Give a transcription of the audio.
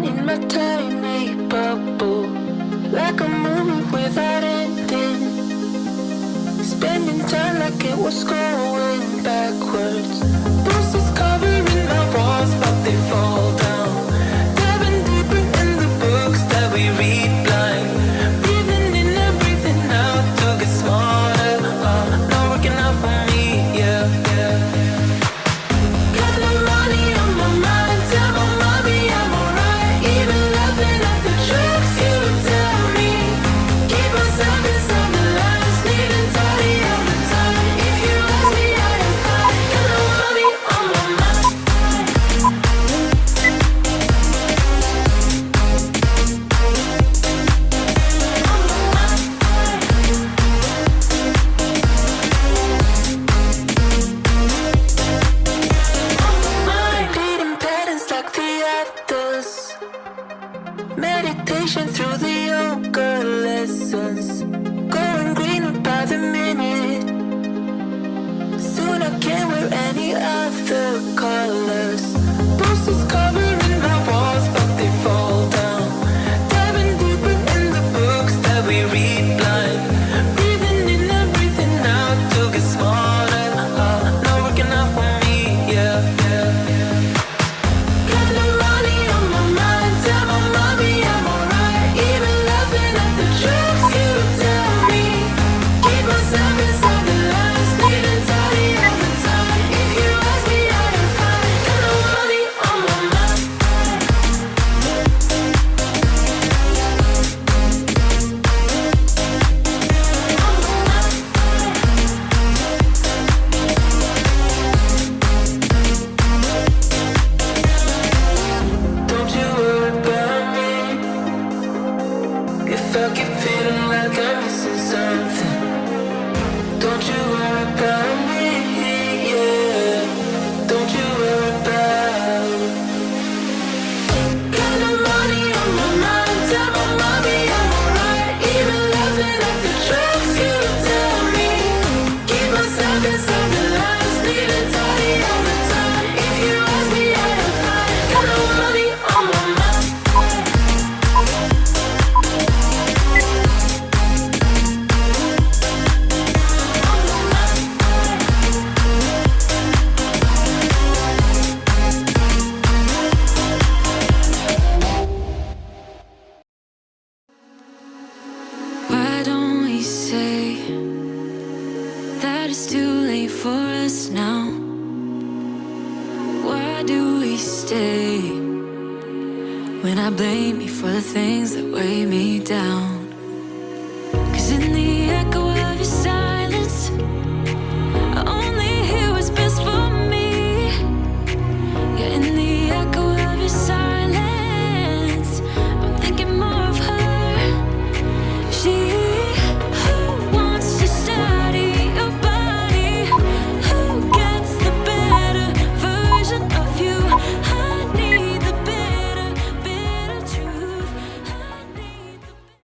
in my tiny bubble, like a movie without ending. Spending time like it was going backwards. Bruises covering my walls, but they fall down. Diving deeper in the books that we read blind. Breathing in and breathing out to get smarter. Not working out for me, yeah, yeah. Got no money on my mind, tell my mommy I'm alright. Even laughing at the jokes you would tell me. Keep myself inside the lines, neat and tidy all the time. If you ask me, I am fine. Got no money on my mind. Repeating patterns like the others. Meditation through the yoga lessons. Going greener by the minute. Soon I can't wear any other colors. Bruises covering my walls, but they fall down. Diving deeper in the books that we read blind. Breathing in and breathing out to get smarter. Not working out for me, yeah, yeah, yeah. Got no money on my mind, tell my mommy I'm alright. Even laughing at the jokes you tell me. Keep myself inside the lines, neat and tidy all the time. If you ask me, I am fine. Got no money on my mind. Don't you worry about me. If I keep feeling like I'm missing something, don't you worry about me, yeah. Don't you worry about. Got no money on my mind, tell my mommy I'm alright. Even laughing at the jokes you tell me. Keep myself inside the lines, neat and tidy all the time. If you ask me, I am fine. Got no money on my mind. Why don't we say that it's too late for us now? Why do we stay when I blame you for the things that weigh me down?